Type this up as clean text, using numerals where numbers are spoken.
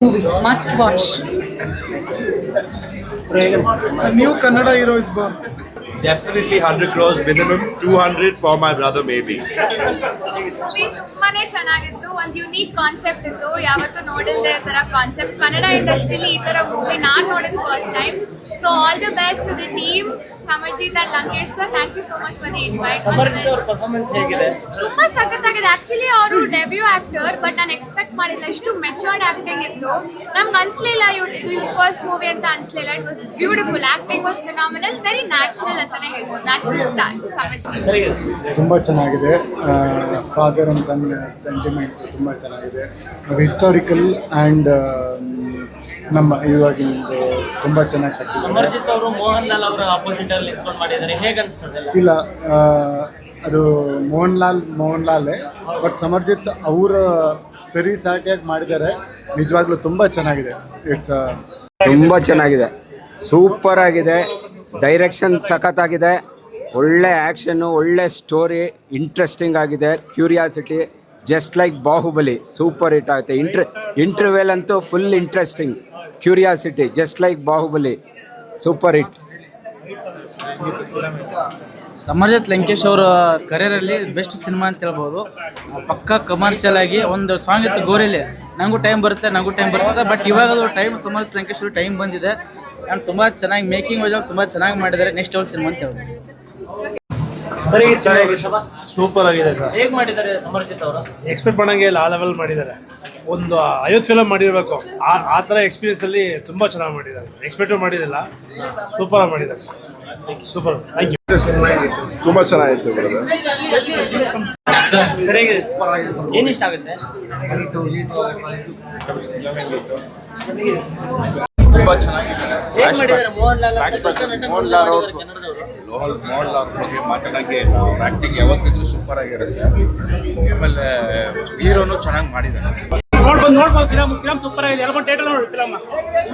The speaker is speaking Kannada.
Movie must watch. A new Kannada hero is born. Definitely 100 crores minimum, 200 for my brother maybe. Movie ತುಂಬಾನೇ ಚೆನ್ನಾಗಿತ್ತು. ಒಂದು ಯುನೀಕ್ ಕಾನ್ಸೆಪ್ಟ್ ಇತ್ತು, ಯಾವತ್ತೂ ನೋಡಿಲ್ಲದೆ ಈ ಥರ ಕಾನ್ಸೆಪ್ಟ್ ಕನ್ನಡ ಇಂಡಸ್ಟ್ರಿಲಿ ಈ ಥರ ಮೂವಿ ನಾನು ನೋಡಿದ first time. So all the best to the team Samarjit and Lankesh sir. Thank you so much for the invite. Samarjit ಅವರ ಪರ್ಫಾರ್ಮೆನ್ಸ್ ಹೇಗಿದೆ? ತುಂಬಾ ಸಖತ್ತಾಗಿದೆ. ಆಕ್ಚುಲಿ ಅವರು ಡೆಬ್ಯೂ ಆಕ್ಟರ್, ಬಟ್ ನಾನು ಎಕ್ಸ್ಪೆಕ್ಟ್ ಮಾಡಿಲ್ಲ ಇಷ್ಟು ಮೆಚೂರ್ಡ್ ಆಕ್ಟಿಂಗ್ ಇತ್ತು. ನಮ್ಗೆ ಅನ್ಸ್ಲಿಲ್ಲ ಇದು ಫಸ್ಟ್ ಮೂವಿ ಅಂತ ಅನ್ಸ್ಲಿಲ್ಲ. It was beautiful. Acting was phenomenal, very natural ಅಂತಾನೆ ಹೇಳ್ಬೋದು. Natural star Samarjit. ಸರಿ ತುಂಬ ಚೆನ್ನಾಗಿದೆ. ಫಾದರ್ ಅಂಡ್ ಸನ್ ಸೆಂಟಿಮೆಂಟ್ ತುಂಬ ಚೆನ್ನಾಗಿದೆ. ಹಿಸ್ಟಾರಿಕಲ್ ಆ್ಯಂಡ್ ನಮ್ಮ ಇವಾಗಿಂದು ತುಂಬ ಚೆನ್ನಾಗಿ ತೆಗ್ದಿದ್ದಾರೆ. ಸಮರ್ಜಿತ್ ಅವರು ಮೋಹನ್ ಲಾಲ್ ಅವರ ಆಪೋಸಿಟ್ ಅಲ್ಲಿ ನಿಂತ್ಕೊಂಡು ಮಾಡಿದ್ದಾರೆ, ಹೇಗೆ ಅನಿಸ್ತದೆ? ಇಲ್ಲ, ಅದು ಮೋಹನ್ ಲಾಲೇ, ಬಟ್ ಸಮರ್ಜಿತ್ ಅವರ ಸರಿ ಸಾಟಿಯಾಗಿ ಮಾಡಿದ್ದಾರೆ. ನಿಜವಾಗ್ಲೂ ತುಂಬ ಚೆನ್ನಾಗಿದೆ. ತುಂಬ ಚೆನ್ನಾಗಿದೆ, ಸೂಪರ್ ಆಗಿದೆ. ಡೈರೆಕ್ಷನ್ ಸಖತ್ತಾಗಿದೆ, ಒಳ್ಳೆ ಆ್ಯಕ್ಷನ್ನು, ಒಳ್ಳೆ ಸ್ಟೋರಿ, ಇಂಟ್ರೆಸ್ಟಿಂಗ್ ಆಗಿದೆ. Curiosity just like Baahubali super hit ಆಗುತ್ತೆ. ಇಂಟರ್ವೆಲ್ ಅಂತೂ full interesting. Curiosity just like Baahubali super hit. Samarjit Lankesh ಅವರ ಕರಿಯರಲ್ಲಿ ಬೆಸ್ಟ್ ಸಿನಿಮಾ ಅಂತ ಹೇಳ್ಬೋದು. ಪಕ್ಕಾ ಕಮರ್ಷಿಯಲ್ ಆಗಿ ಒಂದು ಸಾಂಗ್ ಇತ್ತು ಗೋರಿಲಿ, ನನಗೂ ಟೈಮ್ ಬರುತ್ತೆ, ಬಟ್ ಇವಾಗ ಅದು ಟೈಮ್ ಸಮರ್ಜಿತ್ ಲಂಕೇಶ್ ಅವರು ಟೈಮ್ ಬಂದಿದೆ. ನಾನು ತುಂಬ ಚೆನ್ನಾಗಿ ಮೇಕಿಂಗ್ ವೈಸಲ್ಲಿ ತುಂಬ ಚೆನ್ನಾಗಿ ಮಾಡಿದ್ದಾರೆ. ನೆಕ್ಸ್ಟ್ ಲೆವೆಲ್ ಸಿನಿಮಾ ಅಂತ ಹೇಳ್ಬೋದು. ಸರಿ, ಸೂಪರ್ ಆಗಿದೆ ಸರ್. ಹೇಗೆ ಮಾಡಿದ್ದಾರೆ ಸಮರ್ಜಿತ್ ಅವರು? ಎಕ್ಸ್ಪೆಕ್ಟ್ ಮಾಡಂಗೆ ಇಲ್ಲ, ಆ ಲೆವೆಲ್ ಮಾಡಿದ್ದಾರೆ. ಒಂದು 50 ಫಿಲಮ್ ಮಾಡಿರಬೇಕು, ಆ ಥರ ಎಕ್ಸ್ಪೀರಿಯನ್ಸಲ್ಲಿ ತುಂಬ ಚೆನ್ನಾಗಿ ಮಾಡಿದ್ದಾರೆ. ಎಕ್ಸ್ಪೆಕ್ಟ್ ಮಾಡಿದಿಲ್ಲ, ಸೂಪರ್ ಆಗಿ ಮಾಡಿದ್ದಾರೆ ಸೂಪರ್. Thank you. ತುಂಬ ಚೆನ್ನಾಗಿತ್ತು ಬ್ರದರ್. ಸರಿಯಾಗಿದೆ. ಏನು ಇಷ್ಟ ಆಗುತ್ತೆ? ತುಂಬ ಚೆನ್ನಾಗಿದೆ. ಹೇಗೆ ಮಾಡಿದ್ದಾರೆ ಮೋಹನ್ ಲಾಲ್? ಮೋಹನ್ ಲಾಲ್ ಅವ್ರ ಬಗ್ಗೆ ಮಾತಾಡೋಂಗೆ ಇಲ್ಲ. ಅವ್ರ ಆ್ಯಕ್ಟಿಂಗ್ ಯಾವತ್ತಿದ್ರು ಸೂಪರ್ ಆಗಿರುತ್ತೆ. ಆಮೇಲೆ ಹೀರೋನು ಚೆನ್ನಾಗಿ ಮಾಡಿದ್ದಾರೆ. ನೋಡ್ಬೋದು ಫಿಲಮ್ ಸೂಪರ್ ಆಗಿದೆ. ಎಲ್ಲ ಥಿಯೇಟರ್ ನೋಡಿ ಫಿಲಮ್.